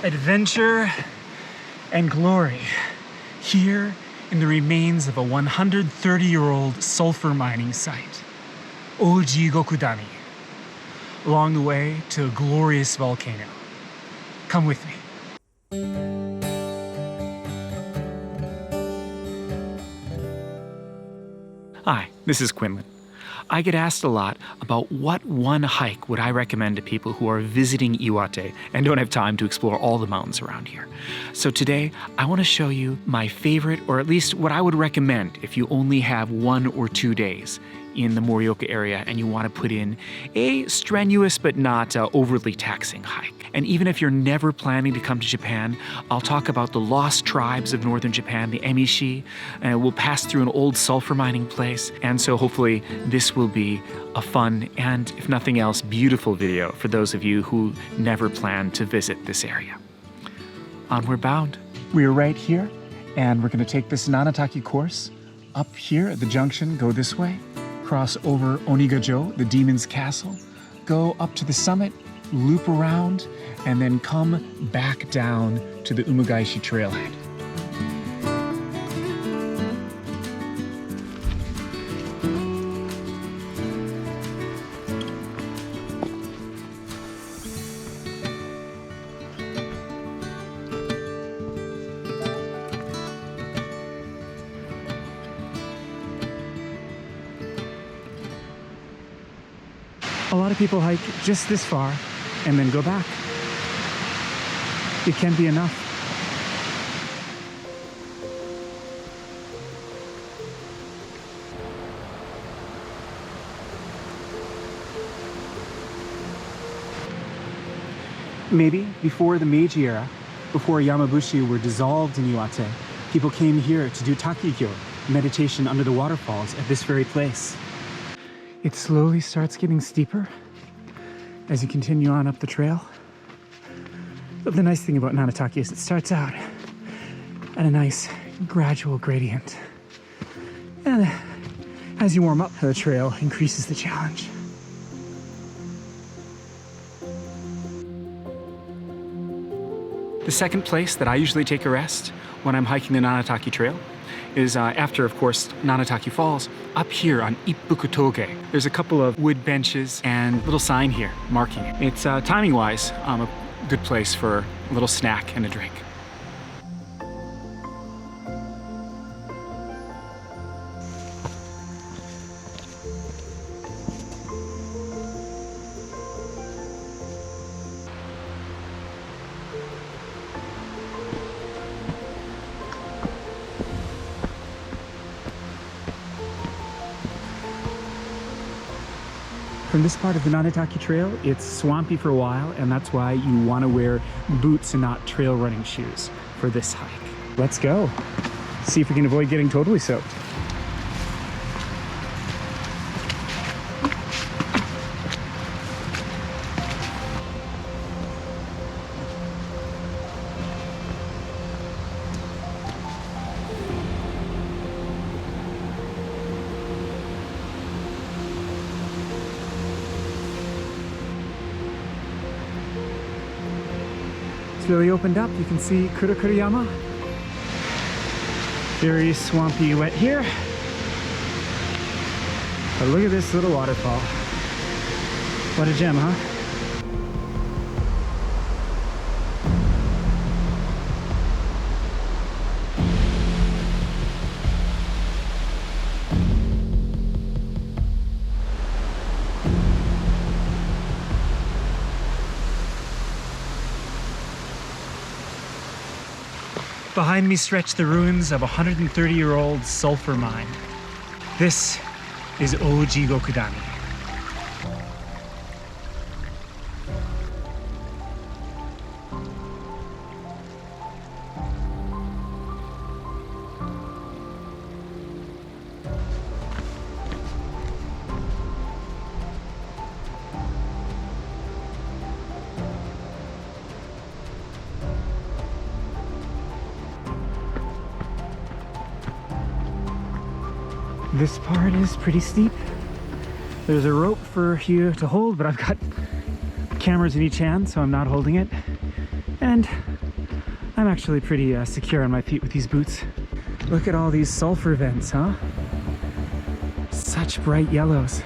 adventure, and glory here in the remains of a 130-year-old sulfur mining site, Ojigokudani, along the way to a glorious volcano. Come with me. Hi, this is Quinlan. I get asked a lot about what one hike would I recommend to people who are visiting Iwate and don't have time to explore all the mountains around here. So today, I want to show you my favorite, or at least what I would recommend if you only have 1 or 2 days in the Morioka area and you want to put in a strenuous but not overly taxing hike. And even if you're never planning to come to Japan, I'll talk about the lost tribes of northern Japan, the Emishi, and we'll pass through an old sulfur mining place. And so hopefully this will be a fun and, if nothing else, beautiful video for those of you who never plan to visit this area. Onward bound. We are right here, and we're going to take this Nanataki course up here at the junction, go this way, cross over Onigajo, the demon's castle, go up to the summit, loop around, and then come back down to the Umagaishi trailhead. A lot of people hike just this far and then go back. It can be enough. Maybe before the Meiji era, before Yamabushi were dissolved in Iwate, people came here to do takigyo, meditation under the waterfalls at this very place. It slowly starts getting steeper as you continue on up the trail. But the nice thing about Nanataki is it starts out at a nice gradual gradient. And as you warm up, the trail increases the challenge. The second place that I usually take a rest when I'm hiking the Nanataki Trail is after, of course, Nanataki Falls, up here on Ippukutoge. There's a couple of wood benches and a little sign here marking it. It's timing-wise a good place for a little snack and a drink. From this part of the Nanataki Trail, it's swampy for a while, and that's why you want to wear boots and not trail running shoes for this hike. Let's go. See if we can avoid getting totally soaked. Really opened up. You can see Kurokuriyama. Very swampy wet here. But look at this little waterfall. What a gem, huh? Behind me stretch the ruins of a 130-year-old sulfur mine. This is Ojigokudani. This part is pretty steep. There's a rope for you to hold, but I've got cameras in each hand, so I'm not holding it. And I'm actually pretty secure on my feet with these boots. Look at all these sulfur vents, huh? Such bright yellows.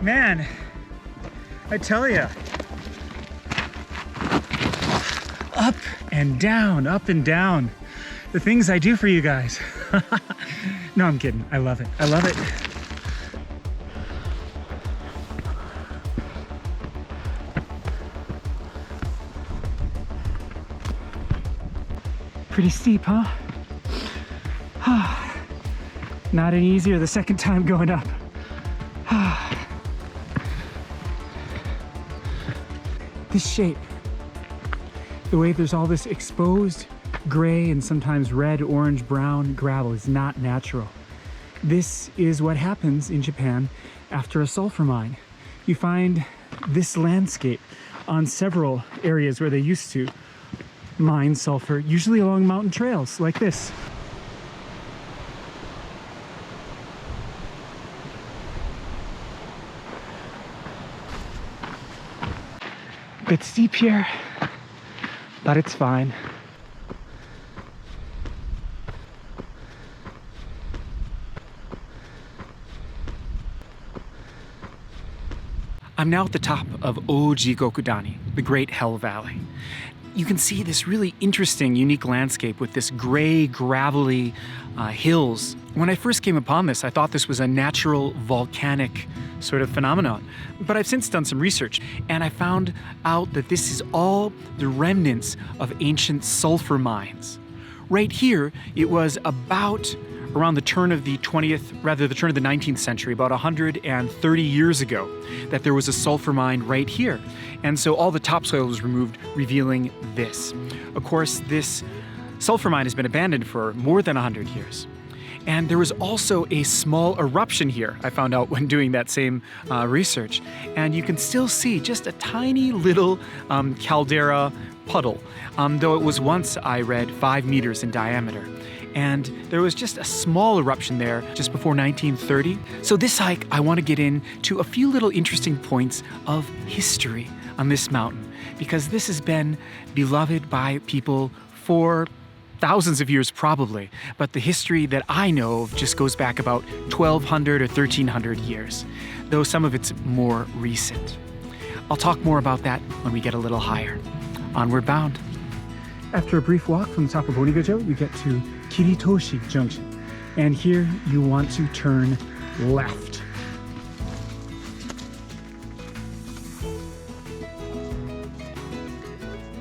Man, I tell you, up and down, up and down. The things I do for you guys. No, I'm kidding. I love it. I love it. Pretty steep, huh? Not any easier the second time going up. This shape, the way there's all this exposed gray and sometimes red, orange, brown gravel is not natural. This is what happens in Japan after a sulfur mine. You find this landscape on several areas where they used to mine sulfur, usually along mountain trails like this. Bit steep here, but it's fine. I'm now at the top of Ojigokudani, the Great Hell Valley. You can see this really interesting, unique landscape with this gray, gravelly hills. When I first came upon this, I thought this was a natural volcanic sort of phenomenon. But I've since done some research, and I found out that this is all the remnants of ancient sulfur mines. Right here, it was about around the turn of the 19th century, about 130 years ago, that there was a sulfur mine right here. And so all the topsoil was removed, revealing this. Of course, this sulfur mine has been abandoned for more than 100 years. And there was also a small eruption here, I found out when doing that same research. And you can still see just a tiny little caldera puddle, though it was once, I read, 5 meters in diameter. And there was just a small eruption there just before 1930. So this hike, I want to get into a few little interesting points of history on this mountain, because this has been beloved by people for thousands of years probably, but the history that I know of just goes back about 1200 or 1300 years, though some of it's more recent. I'll talk more about that when we get a little higher. Onward bound. After a brief walk from the top of Onigajo, you get to Kiritoshi Junction, and here you want to turn left.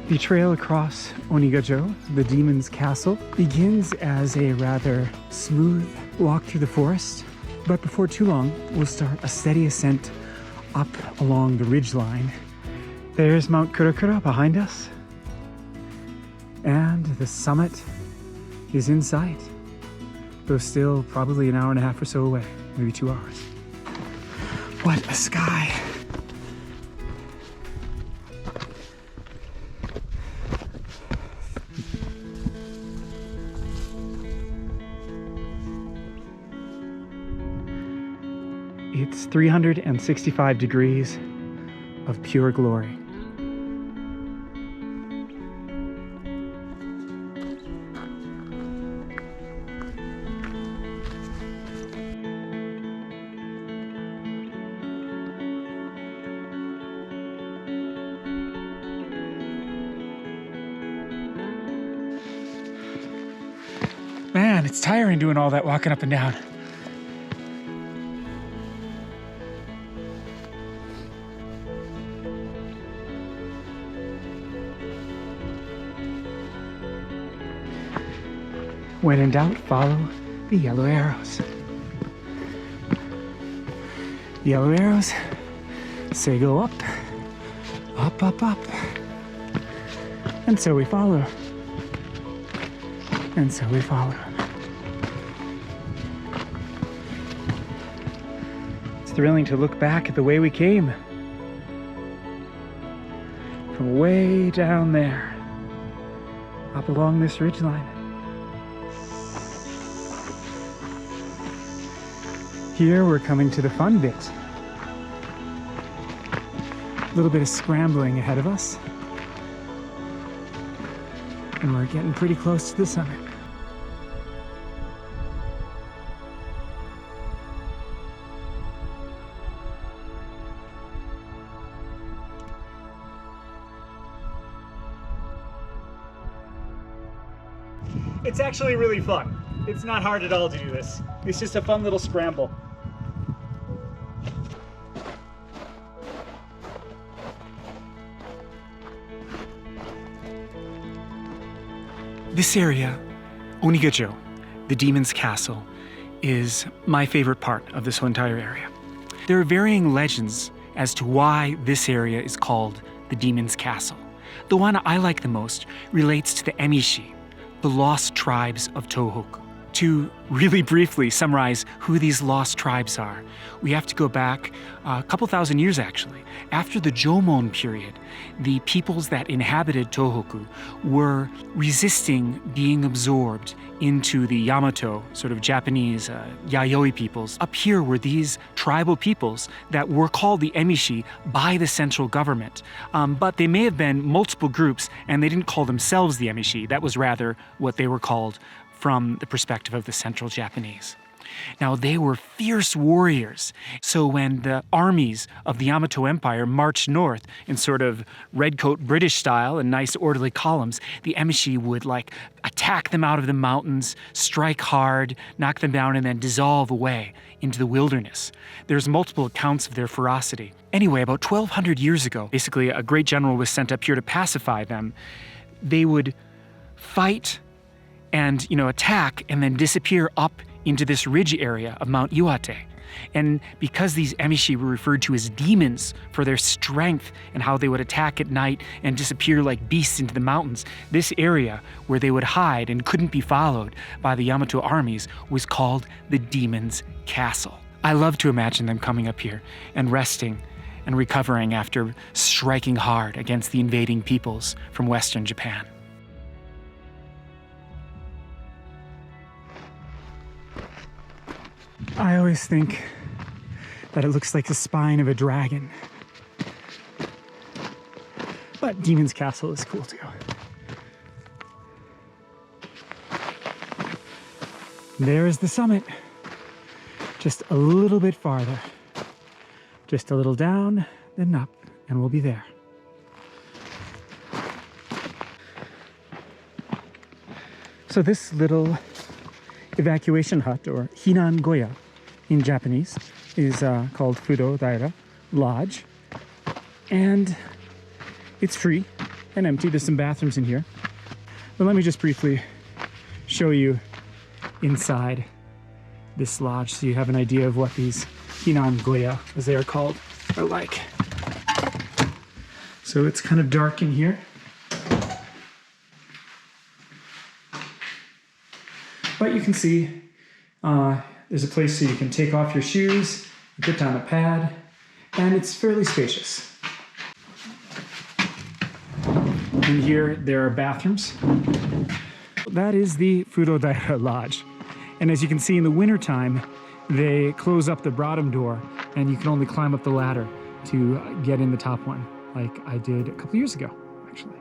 The trail across Onigajo, the Demon's Castle, begins as a rather smooth walk through the forest, but before too long, we'll start a steady ascent up along the ridgeline. There's Mount Kurakura behind us, and the summit is in sight, though still probably an hour and a half or so away, maybe 2 hours. What a sky! It's 365 degrees of pure glory. Man, it's tiring doing all that walking up and down. When in doubt, follow the yellow arrows. The yellow arrows say go up, up, up, up. And so we follow. And so we follow. It's thrilling to look back at the way we came. From way down there, up along this ridgeline. Here we're coming to the fun bit. A little bit of scrambling ahead of us. And we're getting pretty close to the summit. It's actually really fun. It's not hard at all to do this. It's just a fun little scramble. This area, Onigajo, the Demon's Castle, is my favorite part of this whole entire area. There are varying legends as to why this area is called the Demon's Castle. The one I like the most relates to the Emishi, the lost tribes of Tohoku. To really briefly summarize who these lost tribes are, we have to go back a couple thousand years actually. After the Jomon period, the peoples that inhabited Tohoku were resisting being absorbed into the Yamato, sort of Japanese Yayoi peoples. Up here were these tribal peoples that were called the Emishi by the central government. But they may have been multiple groups, and they didn't call themselves the Emishi. That was rather what they were called from the perspective of the central Japanese. Now, they were fierce warriors. So when the armies of the Yamato Empire marched north in sort of redcoat British style and nice orderly columns, the Emishi would attack them out of the mountains, strike hard, knock them down, and then dissolve away into the wilderness. There's multiple accounts of their ferocity. Anyway, about 1,200 years ago, basically a great general was sent up here to pacify them. They would fight and attack and then disappear up into this ridge area of Mount Iwate. And because these Emishi were referred to as demons for their strength and how they would attack at night and disappear like beasts into the mountains, this area where they would hide and couldn't be followed by the Yamato armies was called the Demon's Castle. I love to imagine them coming up here and resting and recovering after striking hard against the invading peoples from Western Japan. I always think that it looks like the spine of a dragon. But Demon's Castle is cool too. There is the summit. Just a little bit farther. Just a little down, then up, and we'll be there. So this little evacuation hut, or Hinan Goya in Japanese, is called Fudo Daira Lodge. And it's free and empty. There's some bathrooms in here. But let me just briefly show you inside this lodge so you have an idea of what these Hinan Goya, as they are called, are like. So it's kind of dark in here. But you can see there's a place so you can take off your shoes, put down a pad, and it's fairly spacious. In here, there are bathrooms. That is the Fudo Daira Lodge. And as you can see in the wintertime, they close up the bottom door, and you can only climb up the ladder to get in the top one, like I did a couple years ago, actually.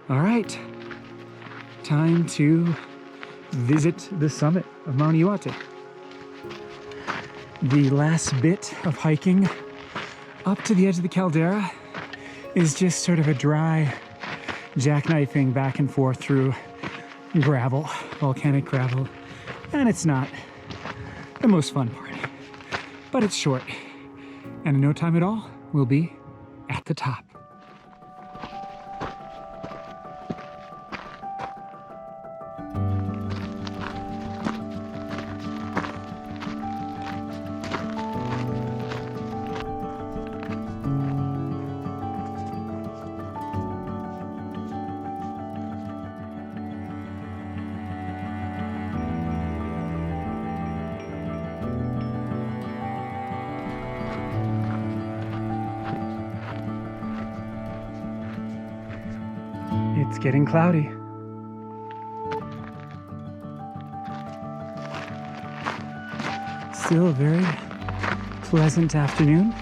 All right, time to visit the summit of Mount Iwate. The last bit of hiking up to the edge of the caldera is just sort of a dry jackknifing back and forth through gravel, volcanic gravel, and it's not the most fun part, but it's short, and in no time at all, we'll be at the top. It's getting cloudy. Still a very pleasant afternoon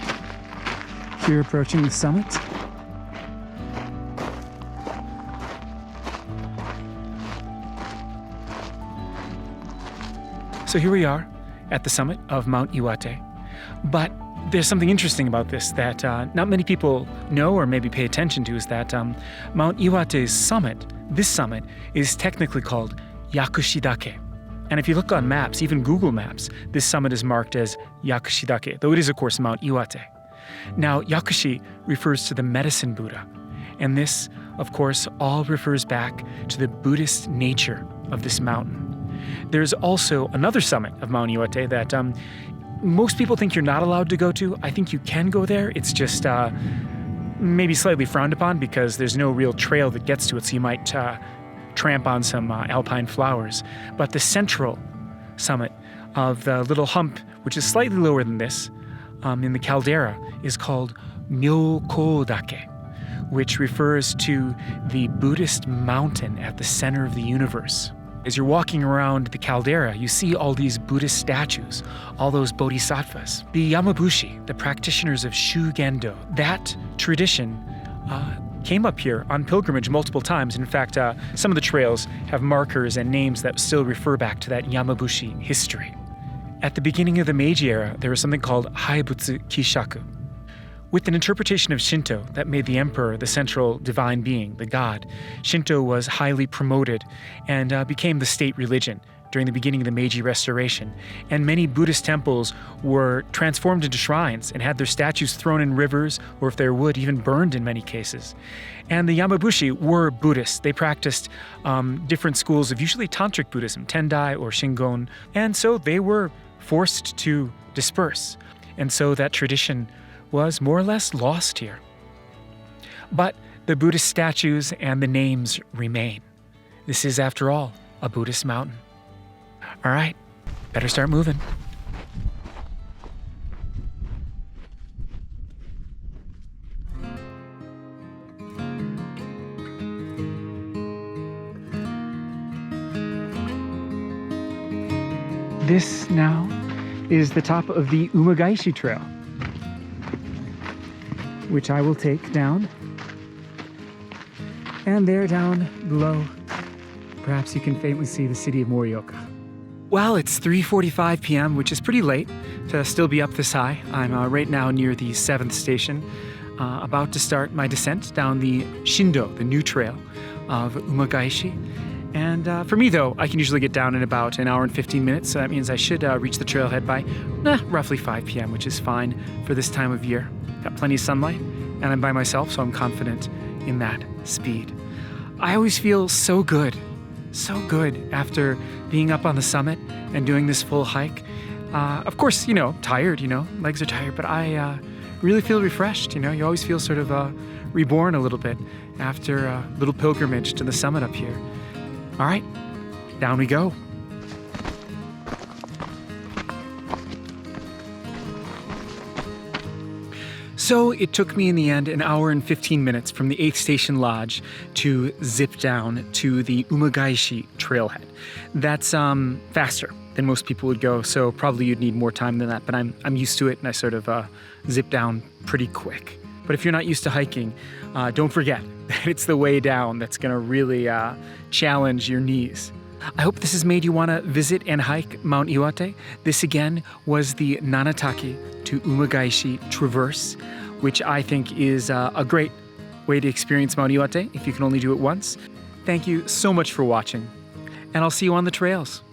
here approaching the summit. So here we are at the summit of Mount Iwate. But there's something interesting about this that not many people know or maybe pay attention to, is that Mount Iwate's summit, this summit, is technically called Yakushidake. And if you look on maps, even Google Maps, this summit is marked as Yakushidake, though it is, of course, Mount Iwate. Now, Yakushi refers to the medicine Buddha, and this, of course, all refers back to the Buddhist nature of this mountain. There's also another summit of Mount Iwate that most people think you're not allowed to go to. I think you can go there. It's just maybe slightly frowned upon because there's no real trail that gets to it, so you might tramp on some alpine flowers. But the central summit of the little hump, which is slightly lower than this, in the caldera, is called Myokodake, which refers to the Buddhist mountain at the center of the universe. As you're walking around the caldera, you see all these Buddhist statues, all those bodhisattvas. The Yamabushi, the practitioners of Shugendo, that tradition came up here on pilgrimage multiple times. In fact, some of the trails have markers and names that still refer back to that Yamabushi history. At the beginning of the Meiji era, there was something called Haibutsu Kishaku. With an interpretation of Shinto that made the emperor the central divine being, the god, Shinto was highly promoted and became the state religion during the beginning of the Meiji Restoration. And many Buddhist temples were transformed into shrines and had their statues thrown in rivers, or if there would, even burned in many cases. And the Yamabushi were Buddhists. They practiced different schools of usually tantric Buddhism, Tendai or Shingon, and so they were forced to disperse. And so that tradition was more or less lost here. But the Buddhist statues and the names remain. This is, after all, a Buddhist mountain. All right, better start moving. This now is the top of the Umagaishi Trail, which I will take down. And there down below, perhaps you can faintly see the city of Morioka. Well, it's 3:45 p.m., which is pretty late to still be up this high. I'm right now near the 7th station, about to start my descent down the Shindo, the new trail of Umagaishi. And for me, though, I can usually get down in about an hour and 15 minutes, so that means I should reach the trailhead by roughly 5 p.m., which is fine for this time of year. Got plenty of sunlight, and I'm by myself, so I'm confident in that speed. I always feel so good after being up on the summit and doing this full hike. Of course, tired, legs are tired, but I really feel refreshed, You always feel sort of reborn a little bit after a little pilgrimage to the summit up here. All right, down we go. So it took me in the end an hour and 15 minutes from the 8th Station Lodge to zip down to the Umagaishi trailhead. That's faster than most people would go, so probably you'd need more time than that, but I'm used to it and I sort of zip down pretty quick. But if you're not used to hiking, don't forget that it's the way down that's gonna really challenge your knees. I hope this has made you want to visit and hike Mount Iwate. This again was the Nanataki to Umagaishi Traverse, which I think is a great way to experience Mount Iwate if you can only do it once. Thank you so much for watching, and I'll see you on the trails.